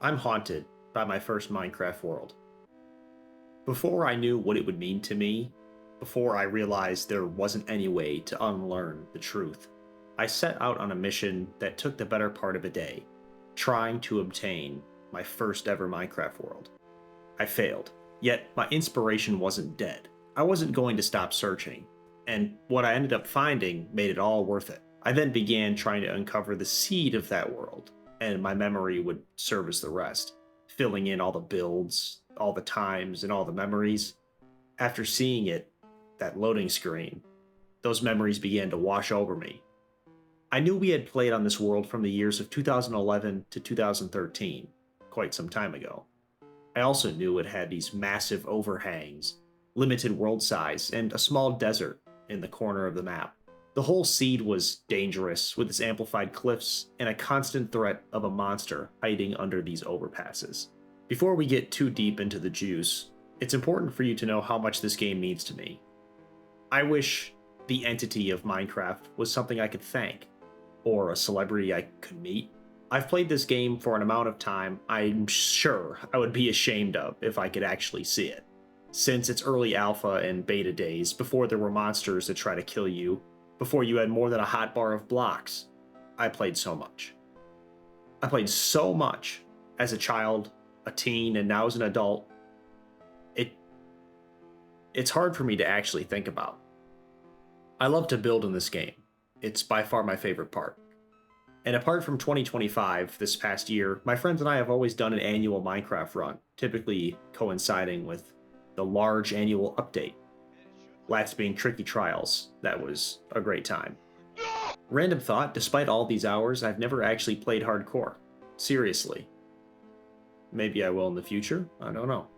I'm haunted by my first Minecraft world. Before I knew what it would mean to me, before I realized there wasn't any way to unlearn the truth, I set out on a mission that took the better part of a day, trying to obtain my first ever Minecraft world. I failed, yet my inspiration wasn't dead. I wasn't going to stop searching, and what I ended up finding made it all worth it. I then began trying to uncover the seed of that world, and my memory would serve as the rest, filling in all the builds, all the times, and all the memories. After seeing it, that loading screen, those memories began to wash over me. I knew we had played on this world from the years of 2011 to 2013, quite some time ago. I also knew it had these massive overhangs, limited world size, and a small desert in the corner of the map. The whole seed was dangerous, with its amplified cliffs and a constant threat of a monster hiding under these overpasses. Before we get too deep into the juice, it's important for you to know how much this game means to me. I wish the entity of Minecraft was something I could thank, or a celebrity I could meet. I've played this game for an amount of time I'm sure I would be ashamed of if I could actually see it. Since its early alpha and beta days, before there were monsters that try to kill you, before you had more than a hotbar of blocks, I played so much. I played so much as a child, a teen, and now as an adult. It's hard for me to actually think about. I love to build in this game. It's by far my favorite part. And apart from 2025, this past year, my friends and I have always done an annual Minecraft run, typically coinciding with the large annual update. Last being Tricky Trials. That was a great time. Random thought, despite all these hours, I've never actually played hardcore. Seriously. Maybe I will in the future, I don't know.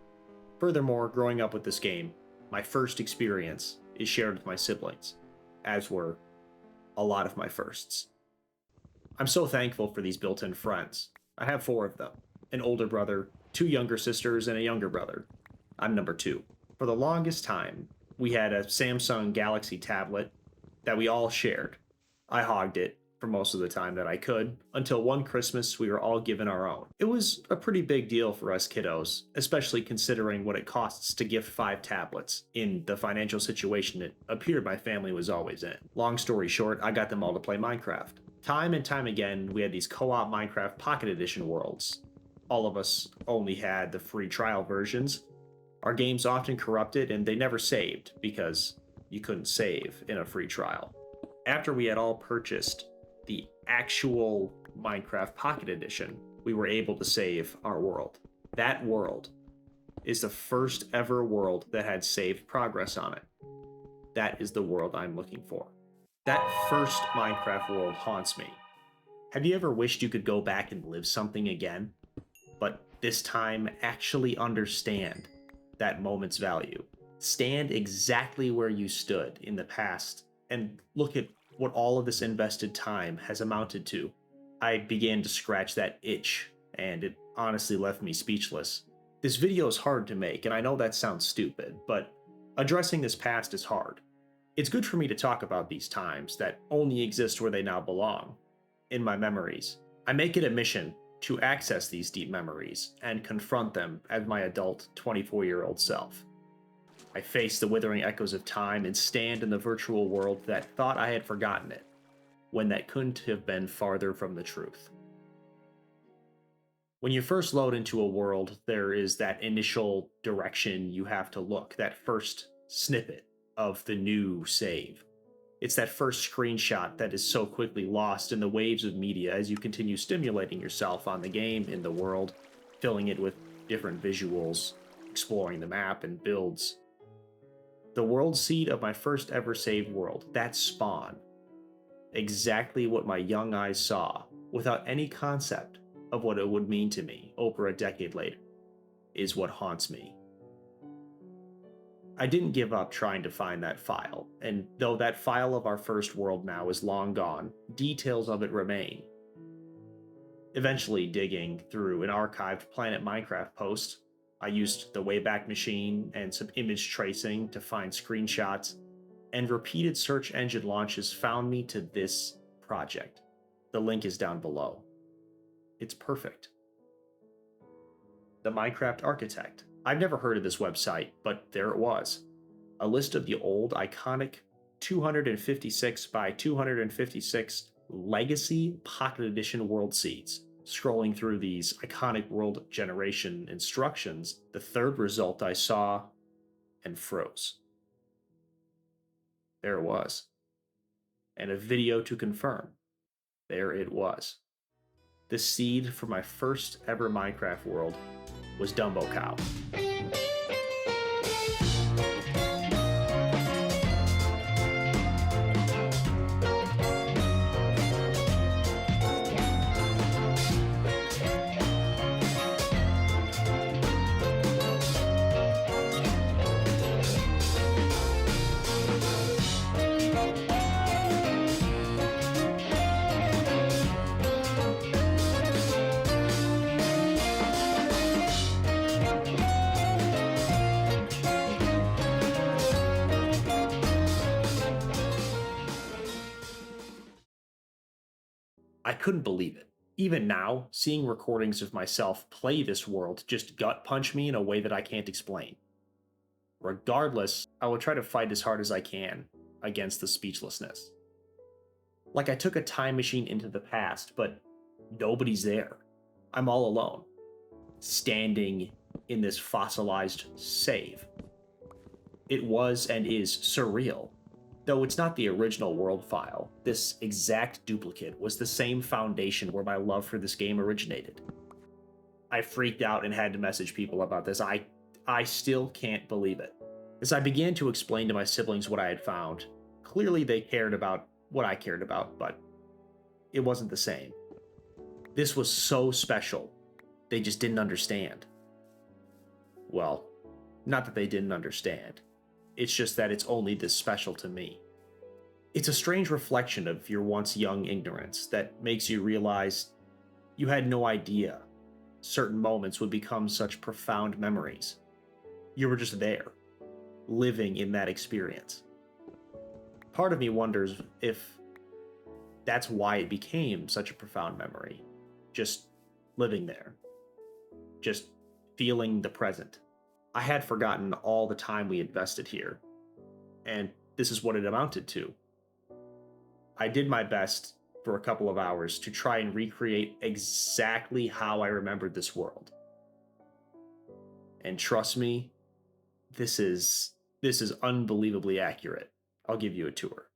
Furthermore, growing up with this game, my first experience is shared with my siblings, as were a lot of my firsts. I'm so thankful for these built-in friends. I have 4 of them, an older brother, 2 younger sisters, and a younger brother. I'm number 2. For the longest time, we had a Samsung Galaxy tablet that we all shared. I hogged it for most of the time that I could, until one Christmas we were all given our own. It was a pretty big deal for us kiddos, especially considering what it costs to gift 5 tablets in the financial situation it appeared my family was always in. Long story short, I got them all to play Minecraft. Time and time again, we had these co-op Minecraft Pocket Edition worlds. All of us only had the free trial versions. Our games often corrupted and they never saved because you couldn't save in a free trial. After we had all purchased the actual Minecraft Pocket Edition, we were able to save our world. That world is the first ever world that had saved progress on it. That is the world I'm looking for. That first Minecraft world haunts me. Have you ever wished you could go back and live something again? But this time actually understand that moment's value. Stand exactly where you stood in the past and look at what all of this invested time has amounted to. I began to scratch that itch, and it honestly left me speechless. This video is hard to make, and I know that sounds stupid, but addressing this past is hard. It's good for me to talk about these times that only exist where they now belong, in my memories. I make it a mission to access these deep memories and confront them as my adult 24-year-old self. I face the withering echoes of time and stand in the virtual world that thought I had forgotten it, when that couldn't have been farther from the truth. When you first load into a world, there is that initial direction you have to look, that first snippet of the new save. It's that first screenshot that is so quickly lost in the waves of media as you continue stimulating yourself on the game, in the world, filling it with different visuals, exploring the map and builds. The world seed of my first ever saved world, that spawn, exactly what my young eyes saw, without any concept of what it would mean to me over a decade later, is what haunts me. I didn't give up trying to find that file, and though that file of our first world now is long gone, details of it remain. Eventually digging through an archived Planet Minecraft post, I used the Wayback Machine and some image tracing to find screenshots, and repeated search engine launches found me to this project. The link is down below. It's perfect. the Minecraft Architect. I've never heard of this website, but there it was. A list of the old, iconic 256 by 256 Legacy Pocket Edition World Seeds. Scrolling through these iconic world generation instructions, the third result I saw and froze. There it was. And a video to confirm. There it was. The seed for my first ever Minecraft world was dumbocow. I couldn't believe it. Even now, seeing recordings of myself play this world just gut punch me in a way that I can't explain. Regardless, I will try to fight as hard as I can against the speechlessness. Like I took a time machine into the past, but nobody's there. I'm all alone, standing in this fossilized save. It was and is surreal. Though it's not the original world file, this exact duplicate was the same foundation where my love for this game originated. I freaked out and had to message people about this. I still can't believe it. As I began to explain to my siblings what I had found, clearly they cared about what I cared about, but it wasn't the same. This was so special, they just didn't understand. Well, not that they didn't understand. It's just that it's only this special to me. It's a strange reflection of your once young ignorance that makes you realize you had no idea certain moments would become such profound memories. You were just there, living in that experience. Part of me wonders if that's why it became such a profound memory. Just living there. Just feeling the present. I had forgotten all the time we invested here, and this is what it amounted to. I did my best for a couple of hours to try and recreate exactly how I remembered this world. And trust me, this is unbelievably accurate. I'll give you a tour.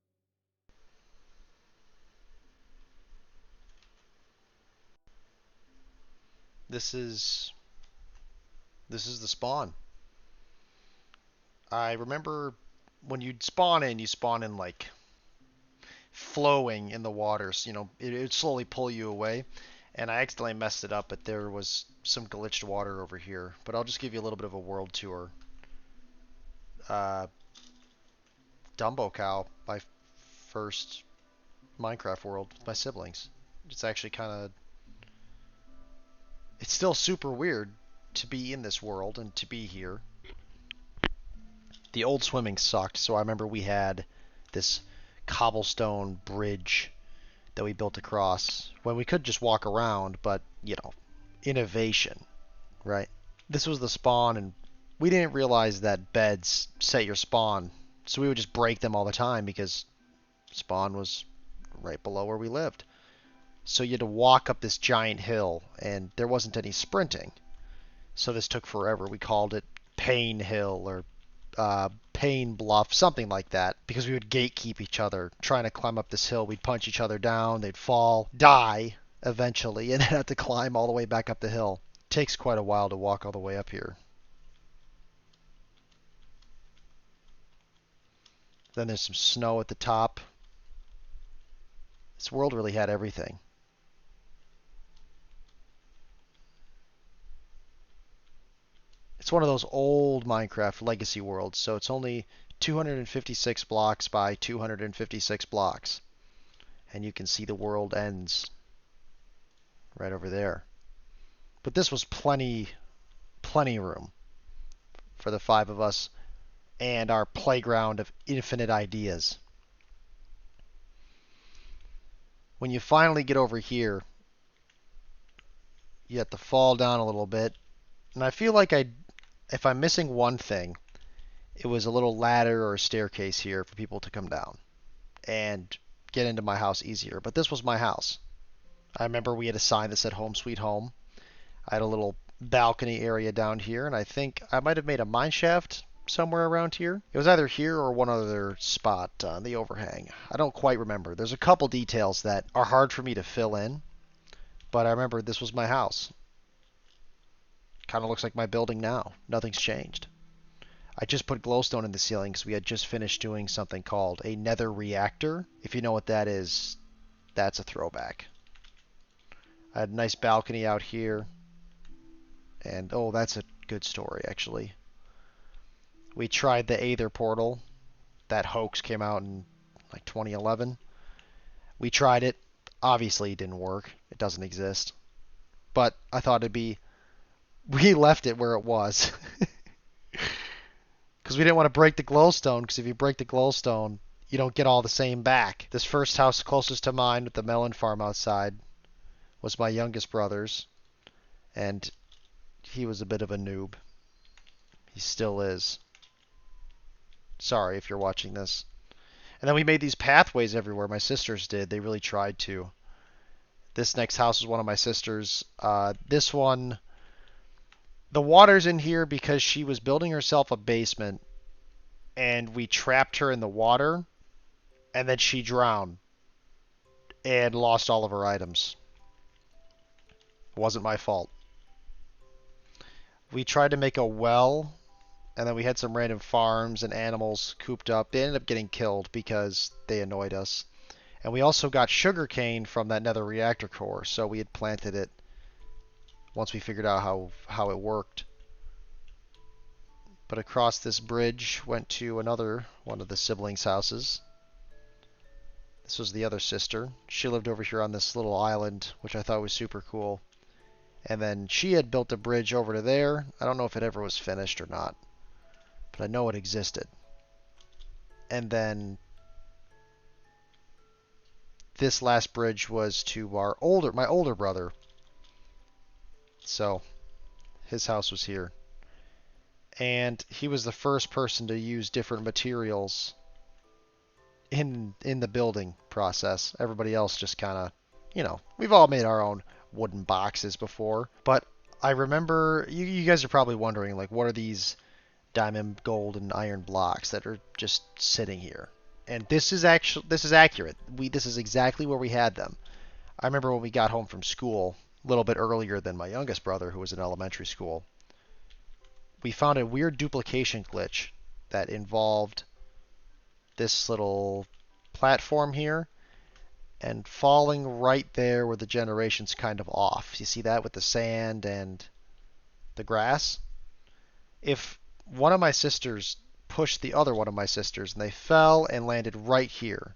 This is the spawn. I remember when you spawn in like flowing in the waters. It would slowly pull you away. And I accidentally messed it up, but there was some glitched water over here. But I'll just give you a little bit of a world tour. Uh, dumbocow, my first Minecraft world with my siblings. It's actually it's still super weird to be in this world and to be here. The old swimming sucked, so I remember we had this cobblestone bridge that we built across when we could just walk around, but, innovation, right? This was the spawn, and we didn't realize that beds set your spawn, so we would just break them all the time because spawn was right below where we lived. So you had to walk up this giant hill, and there wasn't any sprinting. So this took forever. We called it Pain Hill or Pain Bluff, something like that, because we would gatekeep each other, trying to climb up this hill. We'd punch each other down, they'd fall, die eventually, and then have to climb all the way back up the hill. It takes quite a while to walk all the way up here. Then there's some snow at the top. This world really had everything. It's one of those old Minecraft legacy worlds, so it's only 256 blocks by 256 blocks. And you can see the world ends right over there. But this was plenty room for the 5 of us and our playground of infinite ideas. When you finally get over here, you have to fall down a little bit And I feel like if I'm missing one thing, it was a little ladder or a staircase here for people to come down and get into my house easier. But this was my house. I remember we had a sign that said "Home Sweet Home." I had a little balcony area down here, and I think I might have made a mine shaft somewhere around here. It was either here or one other spot on the overhang. I don't quite remember. There's a couple details that are hard for me to fill in, but I remember this was my house. Kind of looks like my building now. Nothing's changed. I just put glowstone in the ceiling because we had just finished doing something called a nether reactor. If you know what that is, that's a throwback. I had a nice balcony out here. And, oh, that's a good story, actually. We tried the Aether portal. That hoax came out in, like, 2011. We tried it. Obviously, it didn't work. It doesn't exist. But I thought it'd be... We left it where it was. Because we didn't want to break the glowstone, because if you break the glowstone, you don't get all the same back. This first house closest to mine with the melon farm outside was my youngest brother's. And he was a bit of a noob. He still is. Sorry if you're watching this. And then we made these pathways everywhere. My sisters did. They really tried to. This next house is one of my sisters. This one, the water's in here because she was building herself a basement, and we trapped her in the water, and then she drowned and lost all of her items. It wasn't my fault. We tried to make a well, and then we had some random farms and animals cooped up. They ended up getting killed because they annoyed us. And we also got sugarcane from that nether reactor core, so we had planted it once we figured out how it worked. But across this bridge went to another one of the siblings' houses. This was the other sister. She lived over here on this little island, which I thought was super cool. And then she had built a bridge over to there. I don't know if it ever was finished or not, but I know it existed. And then this last bridge was to my older brother. So his house was here. And he was the first person to use different materials in the building process. Everybody else just kind of, we've all made our own wooden boxes before. But I remember, you guys are probably wondering, like, what are these diamond, gold, and iron blocks that are just sitting here? And this is accurate. This is exactly where we had them. I remember when we got home from school, a little bit earlier than my youngest brother, who was in elementary school, we found a weird duplication glitch that involved this little platform here and falling right there where the generation's kind of off. You see that with the sand and the grass? If one of my sisters pushed the other one of my sisters and they fell and landed right here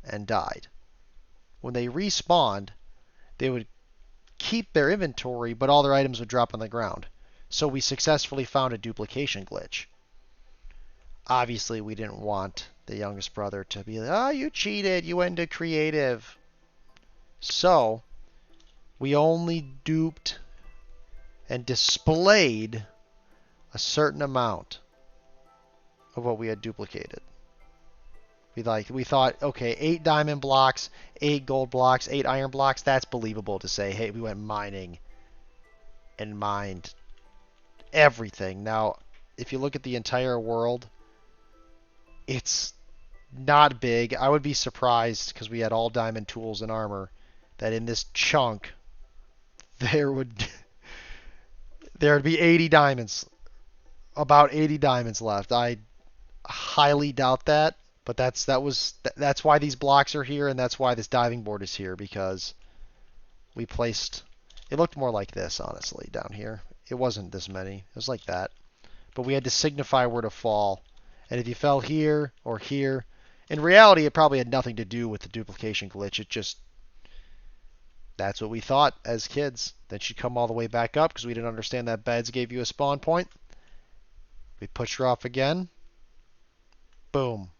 and died, when they respawned, they would keep their inventory, but all their items would drop on the ground. So we successfully found a duplication glitch. Obviously, we didn't want the youngest brother to be like, oh, you cheated, you went into creative. So we only duped and displayed a certain amount of what we had duplicated. We thought, okay, 8 diamond blocks, 8 gold blocks, 8 iron blocks, that's believable to say, hey, we went mining and mined everything. Now, if you look at the entire world, it's not big. I would be surprised, because we had all diamond tools and armor, that in this chunk there would be 80 diamonds. About 80 diamonds left. I highly doubt that, but that's why these blocks are here, and that's why this diving board is here, because we placed... It looked more like this, honestly, down here. It wasn't this many. It was like that. But we had to signify where to fall. And if you fell here or here, in reality, it probably had nothing to do with the duplication glitch. It just... That's what we thought as kids. Then she'd come all the way back up because we didn't understand that beds gave you a spawn point. We pushed her off again. Boom.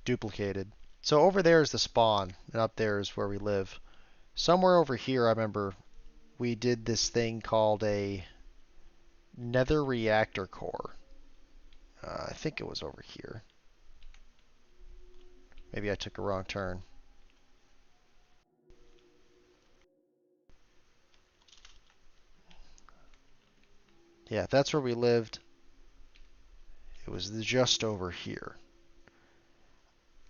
Duplicated. So over there is the spawn, and up there is where we live. Somewhere over here, I remember we did this thing called a Nether reactor core. I think it was over here. Maybe I took a wrong turn. Yeah, that's where we lived. It was just over here.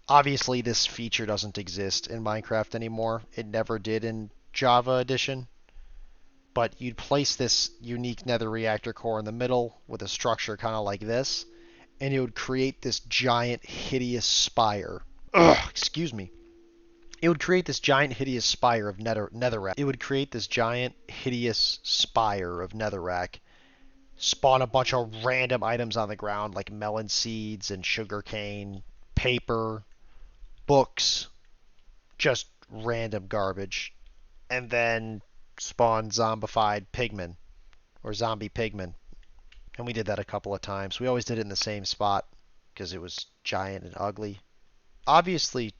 Obviously, this feature doesn't exist in Minecraft anymore. It never did in Java Edition. But you'd place this unique nether reactor core in the middle with a structure kind of like this, and it would create this giant, hideous spire. Ugh, excuse me. It would create this giant, hideous spire of netherrack. It would create this giant, hideous spire of netherrack. Spawn a bunch of random items on the ground like melon seeds and sugarcane, paper, books, just random garbage, and then spawn zombified pigmen or zombie pigmen. And we did that a couple of times. We always did it in the same spot because it was giant and ugly. Obviously,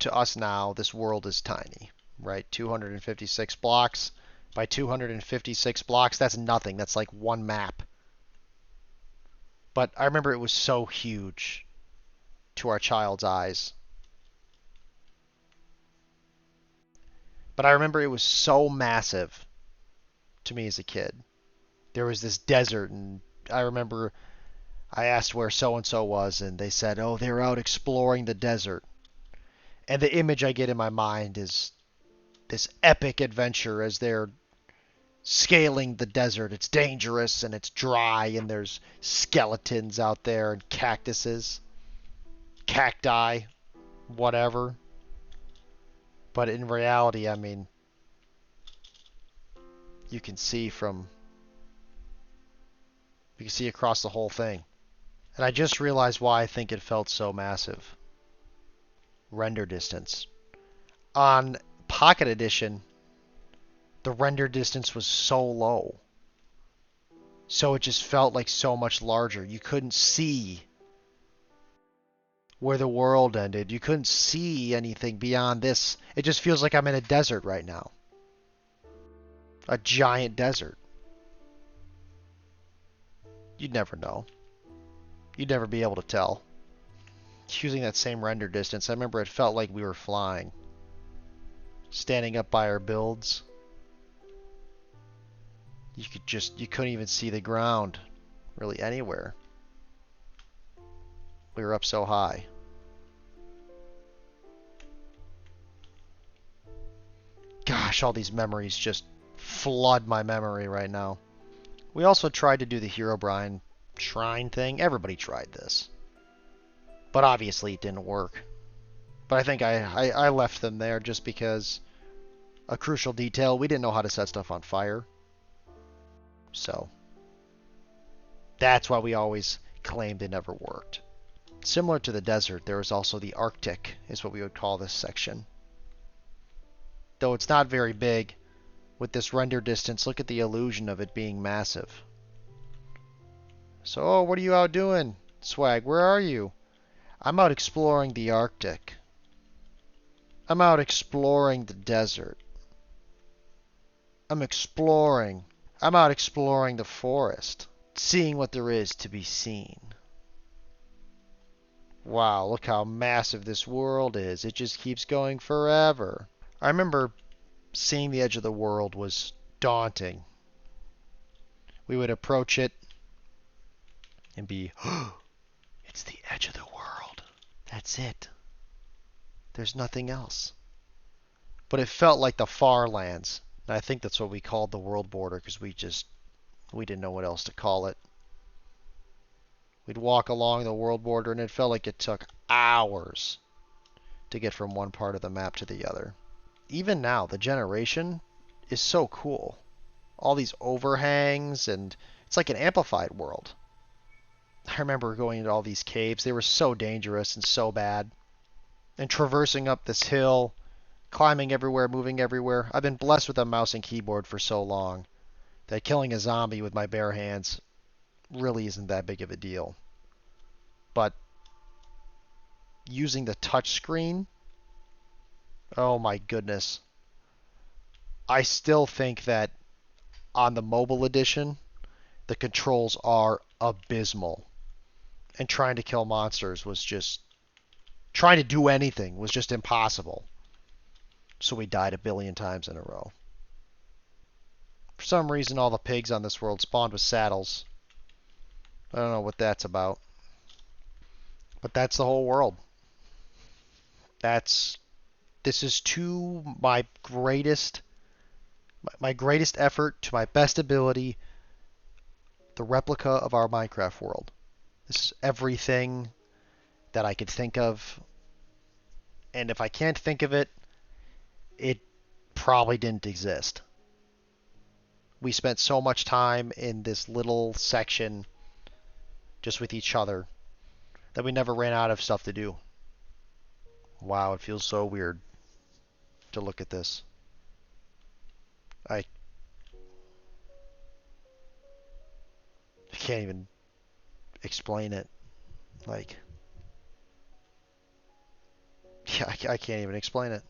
to us now, this world is tiny, right? 256 blocks by 256 blocks, that's nothing. That's like one map. But I remember it was so huge to our child's eyes. But I remember it was so massive to me as a kid. There was this desert, and I remember I asked where so-and-so was, and they said, oh, they were out exploring the desert. And the image I get in my mind is this epic adventure as they're scaling the desert. It's dangerous, and it's dry, and there's skeletons out there, and cactuses, cacti, whatever. But in reality, I mean, you can see across the whole thing. And I just realized why I think it felt so massive. Render distance. On Pocket Edition, the render distance was so low. So it just felt like so much larger. You couldn't see where the world ended. You couldn't see anything beyond this. It just feels like I'm in a desert right now. A giant desert. You'd never know. You'd never be able to tell. Using that same render distance, I remember it felt like we were flying. Standing up by our builds. You couldn't even see the ground really anywhere. We were up so high. Gosh, all these memories just flood my memory right now. We also tried to do the Herobrine shrine thing. Everybody tried this. But obviously it didn't work. But I think I left them there just because a crucial detail, we didn't know how to set stuff on fire. So that's why we always claimed it never worked. Similar to the desert, there is also the Arctic, is what we would call this section. Though it's not very big, with this render distance, look at the illusion of it being massive. So, oh, what are you out doing? Swag, where are you? I'm out exploring the Arctic. I'm out exploring the desert. I'm out exploring the forest. Seeing what there is to be seen. Wow, look how massive this world is. It just keeps going forever. I remember seeing the edge of the world was daunting. We would approach it and be, it's the edge of the world. That's it. There's nothing else. But it felt like the far lands. And I think that's what we called the world border because we didn't know what else to call it. We'd walk along the world border and it felt like it took hours to get from one part of the map to the other. Even now, the generation is so cool. All these overhangs, and it's like an amplified world. I remember going into all these caves. They were so dangerous and so bad. And traversing up this hill, climbing everywhere, moving everywhere. I've been blessed with a mouse and keyboard for so long that killing a zombie with my bare hands really isn't that big of a deal. But using the touch screen, oh my goodness. I still think that on the mobile edition, The controls are abysmal. And trying to kill monsters was just... Trying to do anything was just impossible. So we died a billion times in a row. For some reason, all the pigs on this world spawned with saddles. I don't know what that's about. But that's the whole world. This is to my greatest effort, to my best ability, the replica of our Minecraft world. This is everything that I could think of. And if I can't think of it, it probably didn't exist. We spent so much time in this little section just with each other that we never ran out of stuff to do. Wow, it feels so weird to look at this. I can't even explain it. Like, yeah, I can't even explain it.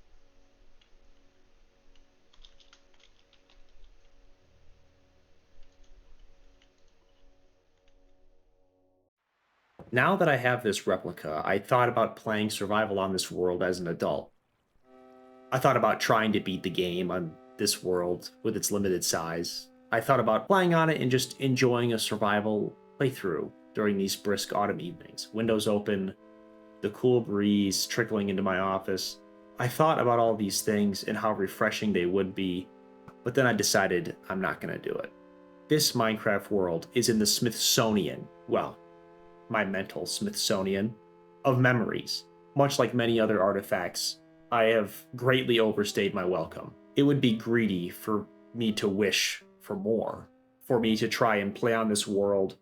Now that I have this replica, I thought about playing survival on this world as an adult. I thought about trying to beat the game on this world with its limited size. I thought about playing on it and just enjoying a survival playthrough during these brisk autumn evenings. Windows open, the cool breeze trickling into my office. I thought about all these things and how refreshing they would be, but then I decided I'm not going to do it. This Minecraft world is in the Smithsonian, well, my mental Smithsonian, of memories. Much like many other artifacts, I have greatly overstayed my welcome. It would be greedy for me to wish for more, for me to try and play on this world,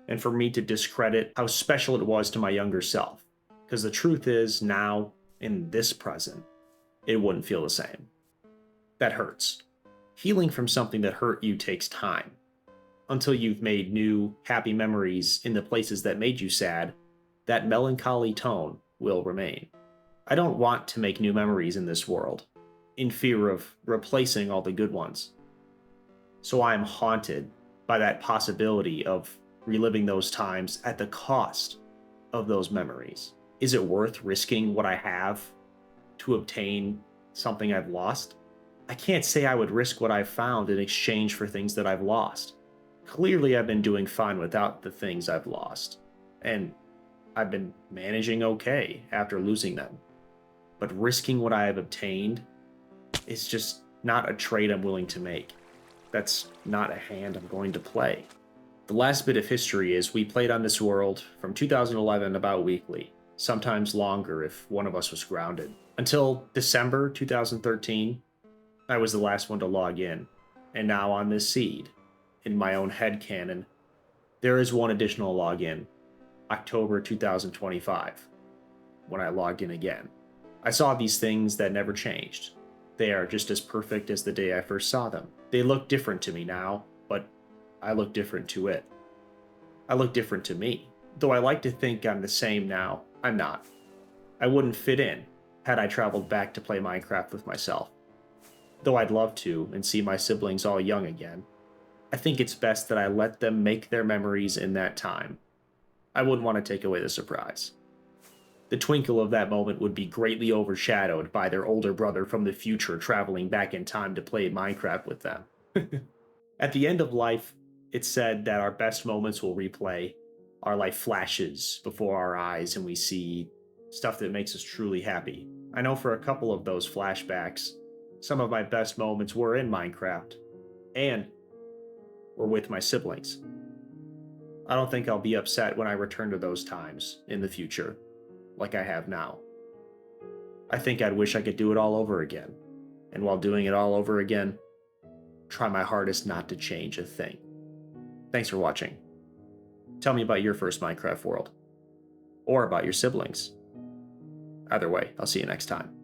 and for me to discredit how special it was to my younger self. Because the truth is, now, in this present, it wouldn't feel the same. That hurts. Healing from something that hurt you takes time. Until you've made new, happy memories in the places that made you sad, that melancholy tone will remain. I don't want to make new memories in this world, in fear of replacing all the good ones. So I am haunted by that possibility of reliving those times at the cost of those memories. Is it worth risking what I have to obtain something I've lost? I can't say I would risk what I've found in exchange for things that I've lost. Clearly, I've been doing fine without the things I've lost, and I've been managing okay after losing them. But risking what I have obtained is just not a trade I'm willing to make. That's not a hand I'm going to play. The last bit of history is we played on this world from 2011 about weekly, sometimes longer if one of us was grounded. Until December 2013, I was the last one to log in, and now on this seed, in my own headcanon, there is one additional login, October 2025, when I logged in again. I saw these things that never changed. They are just as perfect as the day I first saw them. They look different to me now, but I look different to it. I look different to me. Though I like to think I'm the same now, I'm not. I wouldn't fit in had I traveled back to play Minecraft with myself. Though I'd love to and see my siblings all young again, I think it's best that I let them make their memories in that time. I wouldn't want to take away the surprise. The twinkle of that moment would be greatly overshadowed by their older brother from the future traveling back in time to play Minecraft with them. At the end of life, it's said that our best moments will replay. Our life flashes before our eyes and we see stuff that makes us truly happy. I know for a couple of those flashbacks, some of my best moments were in Minecraft, and were with my siblings. I don't think I'll be upset when I return to those times in the future, like I have now. I think I'd wish I could do it all over again, and while doing it all over again, try my hardest not to change a thing. Thanks for watching. Tell me about your first Minecraft world, or about your siblings. Either way, I'll see you next time.